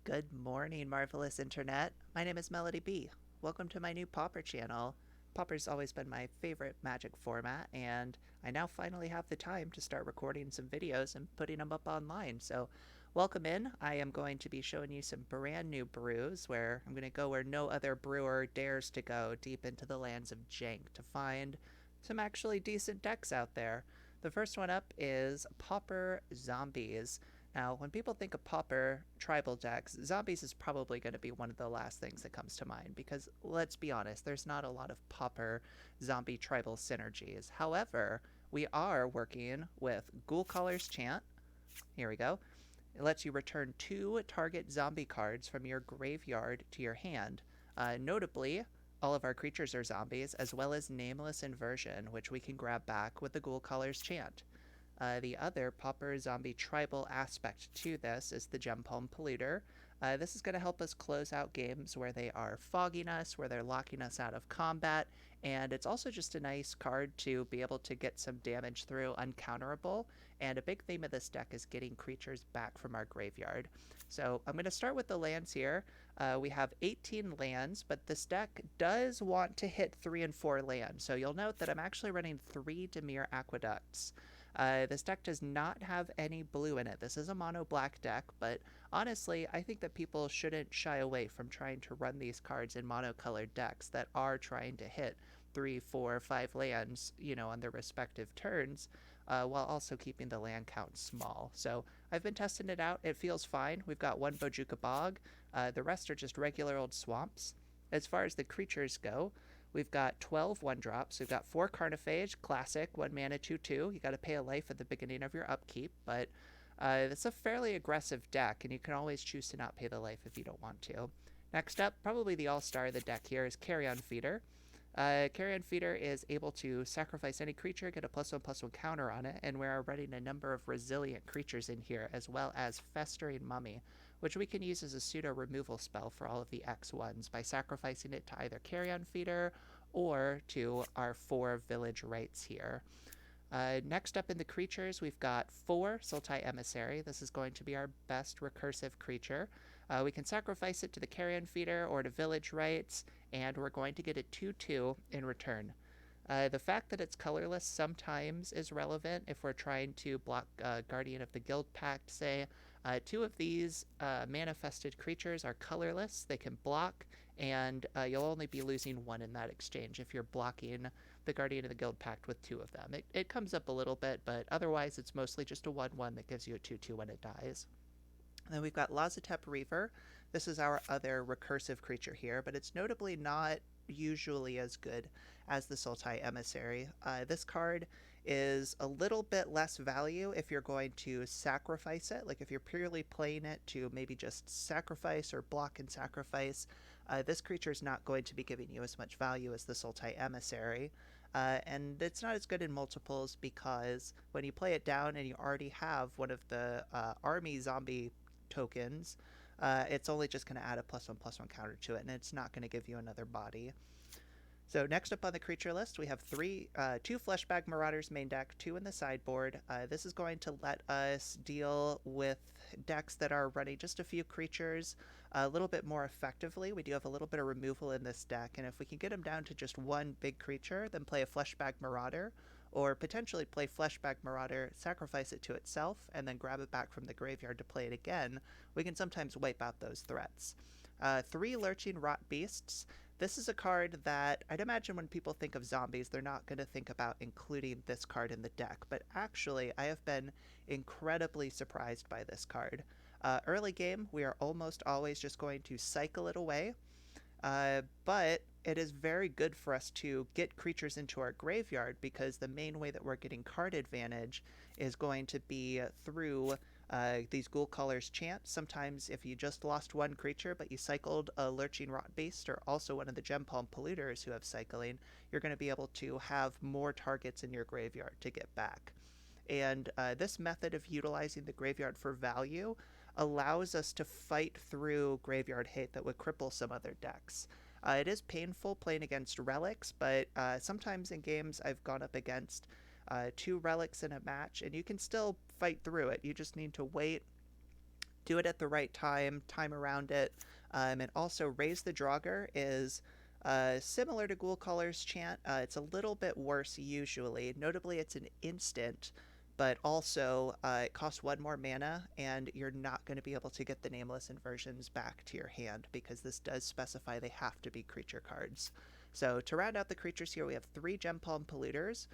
Good morning, marvelous internet. My name is Melody B. Welcome to my new Pauper channel. Pauper's always been my favorite Magic format, and I now finally have the time to start recording some videos and putting them up online. So, welcome in. I am going to be showing you some brand new brews where I'm going to go where no other brewer dares to go, deep into the lands of jank, to find some actually decent decks out there. The first one up is Pauper Zombies. Now, when people think of Pauper tribal decks, zombies is probably going to be one of the last things that comes to mind because, let's be honest, there's not a lot of Pauper zombie tribal synergies. However, we are working with Ghoulcaller's Chant. Here we go. It lets you return 2 target zombie cards from your graveyard to your hand. Notably, all of our creatures are zombies, as well as Nameless Inversion, which we can grab back with the Ghoulcaller's Chant. The other Pauper Zombie tribal aspect to this is the Gempalm Polluter. This is going to help us close out games where they are fogging us, where they're locking us out of combat, and it's also just a nice card to be able to get some damage through uncounterable, and a big theme of this deck is getting creatures back from our graveyard. So I'm going to start with the lands here. We have 18 lands, but this deck does want to hit 3 and 4 lands, so you'll note that I'm actually running 3 Dimir Aqueducts. This deck does not have any blue in it. This is a mono black deck, but honestly, I think that people shouldn't shy away from trying to run these cards in monocolored decks that are trying to hit 3, 4, 5 lands, on their respective turns, while also keeping the land count small. So I've been testing it out. It feels fine. We've got 1 Bojuka Bog. The rest are just regular old swamps. As far as the creatures go, we've got 12 1-drops. We've got 4 Carnophage, classic, 1 mana 2/2. You got to pay a life at the beginning of your upkeep, but it's a fairly aggressive deck, and you can always choose to not pay the life if you don't want to. Next up, probably the all-star of the deck here is Carrion Feeder. Carrion Feeder is able to sacrifice any creature, get a +1/+1 counter on it, and we're running a number of resilient creatures in here, as well as Festering Mummy, which we can use as a pseudo removal spell for all of the X1s by sacrificing it to either Carrion Feeder or to our 4 Village Rites here. Next up in the creatures, we've got 4 Sultai Emissary. This is going to be our best recursive creature. We can sacrifice it to the Carrion Feeder or to Village Rites, and we're going to get a 2/2 in return. The fact that it's colorless sometimes is relevant if we're trying to block Guardian of the Guild Pact, say. 2 of these manifested creatures are colorless. They can block, and you'll only be losing 1 in that exchange if you're blocking the Guardian of the Guild Pact with 2 of them. It comes up a little bit, but otherwise it's mostly just a 1/1 that gives you a 2/2 when it dies. And then we've got Lazotep Reaver. This is our other recursive creature here, but it's notably not usually as good as the Sultai Emissary. This card is a little bit less value if you're going to sacrifice it. Like if you're purely playing it to maybe just sacrifice or block and sacrifice, this creature is not going to be giving you as much value as the Sultai Emissary. And it's not as good in multiples because when you play it down and you already have one of the army zombie tokens, it's only just going to add a +1/+1 counter to it, and it's not going to give you another body. So next up on the creature list, we have 2 Fleshbag Marauders main deck, 2 in the sideboard. This is going to let us deal with decks that are running just a few creatures a little bit more effectively. We do have a little bit of removal in this deck, and if we can get them down to just 1 big creature, then play a Fleshbag Marauder, or potentially play Fleshbag Marauder, sacrifice it to itself, and then grab it back from the graveyard to play it again, we can sometimes wipe out those threats. 3 Lurching Rotbeasts. This is a card that I'd imagine when people think of zombies, they're not going to think about including this card in the deck, but actually I have been incredibly surprised by this card. Early game, we are almost always just going to cycle it away, but it is very good for us to get creatures into our graveyard because the main way that we're getting card advantage is going to be through these Ghoulcaller's Chant. Sometimes if you just lost 1 creature but you cycled a Lurching Rotbeast or also one of the Gempalm Polluters who have cycling, you're going to be able to have more targets in your graveyard to get back. And this method of utilizing the graveyard for value allows us to fight through graveyard hate that would cripple some other decks. It is painful playing against relics, but sometimes in games I've gone up against 2 relics in a match, and you can still fight through it. You just need to wait do it at the right time around it. And also Raise the Draugr is similar to Ghoulcaller's Chant. It's a little bit worse usually. Notably, it's an instant, but also it costs 1 more mana, and you're not going to be able to get the Nameless Inversions back to your hand because this does specify they have to be creature cards. So to round out the creatures here, we have 3 Gempalm Polluters,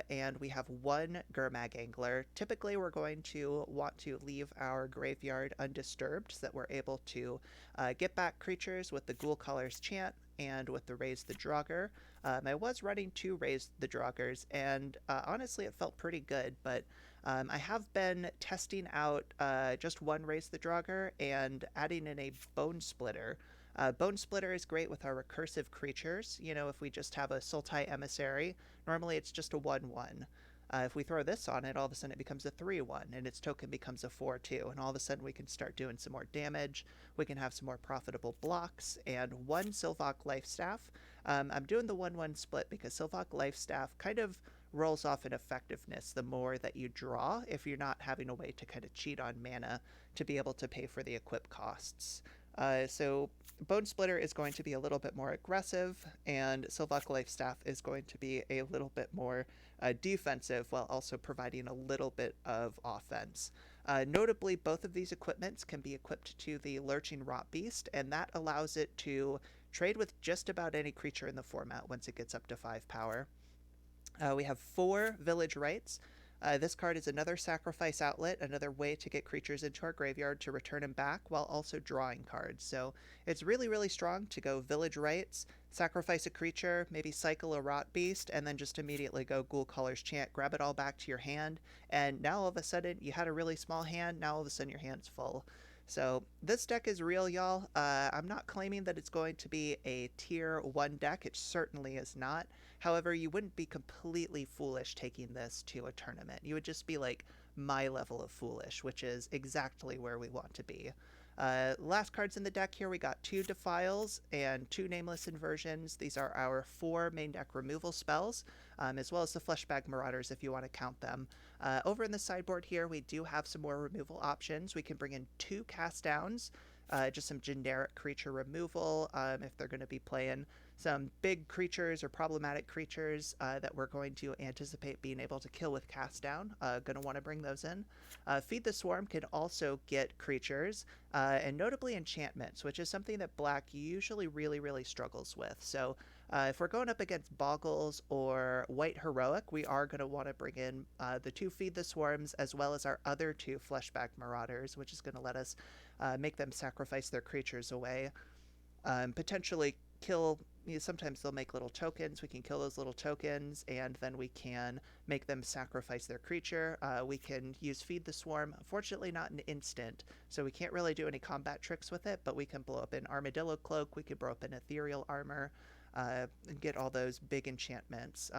and we have 1 Gurmag Angler. Typically, we're going to want to leave our graveyard undisturbed so that we're able to get back creatures with the Ghoulcaller's Chant and with the Raise the Draugr. I was running 2 Raise the Draugrs, and honestly, it felt pretty good, but I have been testing out just 1 Raise the Draugr and adding in a Bonesplitter. Bonesplitter is great with our recursive creatures. You know, if we just have a Sultai Emissary, normally it's just a 1/1. If we throw this on it, all of a sudden it becomes a 3/1, and its token becomes a 4/2, and all of a sudden we can start doing some more damage, we can have some more profitable blocks, and 1 Sylvok Lifestaff. I'm doing the 1/1 split because Sylvok Lifestaff kind of rolls off in effectiveness the more that you draw if you're not having a way to kind of cheat on mana to be able to pay for the equip costs. So Bonesplitter is going to be a little bit more aggressive, and Sylvok Lifestaff is going to be a little bit more defensive while also providing a little bit of offense. Notably, both of these equipments can be equipped to the Lurching Rotbeast, and that allows it to trade with just about any creature in the format once it gets up to 5 power. We have 4 Village Rites. This card is another sacrifice outlet, another way to get creatures into our graveyard to return them back while also drawing cards. So it's really, really strong to go Village Rites, sacrifice a creature, maybe cycle a Rotbeast, and then just immediately go Ghoulcaller's Chant, grab it all back to your hand, and now all of a sudden you had a really small hand, now all of a sudden your hand's full. So this deck is real, y'all. I'm not claiming that it's going to be a tier 1 deck. It certainly is not. However, you wouldn't be completely foolish taking this to a tournament. You would just be like my level of foolish, which is exactly where we want to be. Last cards in the deck here, we got 2 Defiles and 2 Nameless Inversions. These are our 4 main deck removal spells, as well as the Fleshbag Marauders if you want to count them. Over in the sideboard here, we do have some more removal options. We can bring in 2 cast downs, just some generic creature removal if they're going to be playing some big creatures or problematic creatures that we're going to anticipate being able to kill with cast down. Going to want to bring those in. Feed the Swarm can also get creatures, and notably enchantments, which is something that Black usually really, really struggles with. So if we're going up against Boggles or White Heroic, we are going to want to bring in the 2 Feed the Swarms as well as our other 2 Fleshbag Marauders, which is going to let us make them sacrifice their creatures away. Potentially kill, sometimes they'll make little tokens. We can kill those little tokens, and then we can make them sacrifice their creature. We can use Feed the Swarm. Unfortunately, not an instant, so we can't really do any combat tricks with it, but we can blow up an Armadillo Cloak. We can blow up an Ethereal Armor. And get all those big enchantments.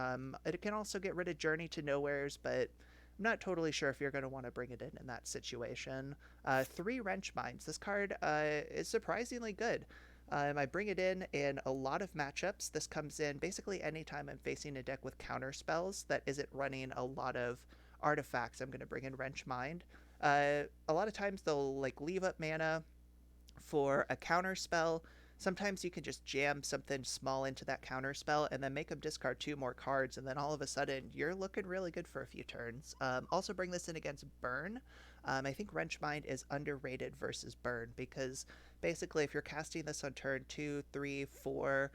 It can also get rid of Journey to Nowheres, but I'm not totally sure if you're going to want to bring it in that situation. 3 Wrench Mines. This card is surprisingly good. I bring it in a lot of matchups. This comes in basically anytime I'm facing a deck with counter spells that isn't running a lot of artifacts. I'm going to bring in Wrench Mine. A lot of times they'll like leave up mana for a counter spell. Sometimes you can just jam something small into that counter spell and then make them discard 2 more cards, and then all of a sudden you're looking really good for a few turns. Also bring this in against Burn. I think Wrench Mind is underrated versus Burn because basically if you're casting this on turn 2, 3, 4,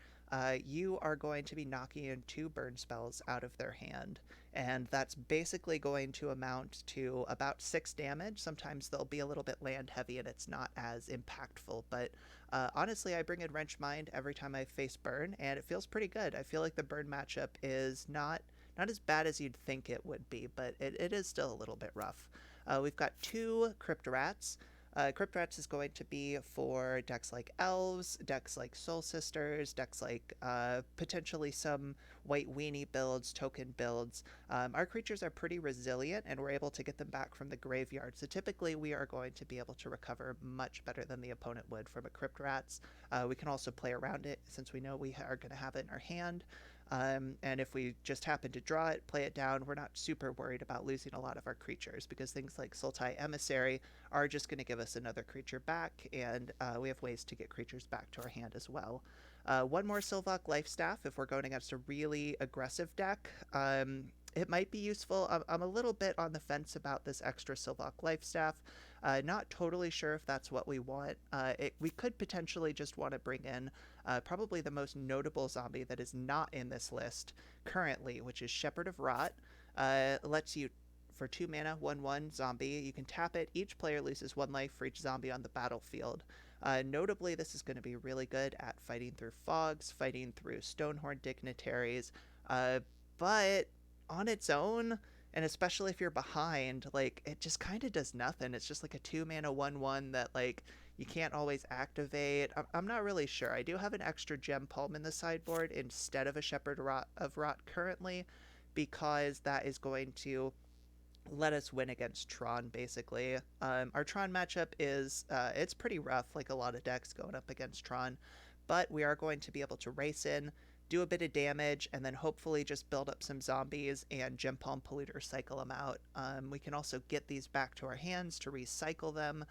you are going to be knocking in 2 burn spells out of their hand, and that's basically going to amount to about 6 damage. Sometimes they'll be a little bit land heavy and it's not as impactful, but honestly I bring in Wrench Mind every time I face Burn, and it feels pretty good. I feel like the Burn matchup is not as bad as you'd think it would be, but it is still a little bit rough. We've got 2 Crypt Rats. Crypt Rats is going to be for decks like Elves, decks like Soul Sisters, decks like potentially some White Weenie builds, token builds. Our creatures are pretty resilient and we're able to get them back from the graveyard. So typically we are going to be able to recover much better than the opponent would from a Crypt Rats. We can also play around it since we know we are going to have it in our hand. And if we just happen to draw it, play it down, we're not super worried about losing a lot of our creatures, because things like Sultai Emissary are just going to give us another creature back, and we have ways to get creatures back to our hand as well. One more Sylvok Lifestaff if we're going against a really aggressive deck. It might be useful. I'm a little bit on the fence about this extra Sylvok Lifestaff. Not totally sure if that's what we want. We could potentially just want to bring in probably the most notable zombie that is not in this list currently, which is Shepherd of Rot. Lets you, for 2 mana, 1/1 zombie. You can tap it. Each player loses 1 life for each zombie on the battlefield. Notably, this is going to be really good at fighting through fogs, fighting through Stonehorn dignitaries, but on its own, and especially if you're behind, like, it just kind of does nothing. It's just like a 2 mana 1/1 that, like, you can't always activate. I'm not really sure. I do have an extra Gempalm in the sideboard instead of a Shepherd of Rot currently, because that is going to let us win against Tron, basically. Our Tron matchup is, it's pretty rough, like a lot of decks going up against Tron, but we are going to be able to race in, do a bit of damage, and then hopefully just build up some zombies and Gempalm Polluter cycle them out. We can also get these back to our hands to recycle them.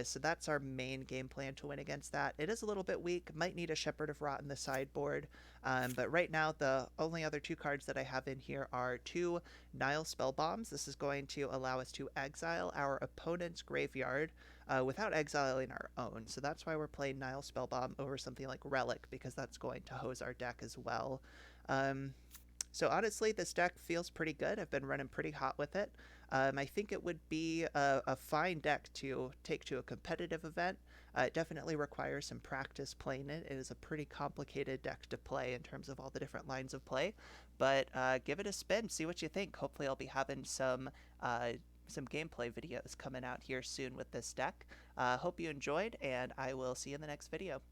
So that's our main game plan to win against that. It is a little bit weak, might need a Shepherd of Rot in the sideboard, but right now the only other 2 cards that I have in here are 2 Nihil Spellbombs. This is going to allow us to exile our opponent's graveyard without exiling our own, so that's why we're playing Nihil Spellbomb over something like Relic, because that's going to hose our deck as well. So honestly, this deck feels pretty good. I've been running pretty hot with it. I think it would be a fine deck to take to a competitive event. It definitely requires some practice playing it. It is a pretty complicated deck to play in terms of all the different lines of play, but give it a spin, see what you think. Hopefully I'll be having some gameplay videos coming out here soon with this deck. Hope you enjoyed, and I will see you in the next video.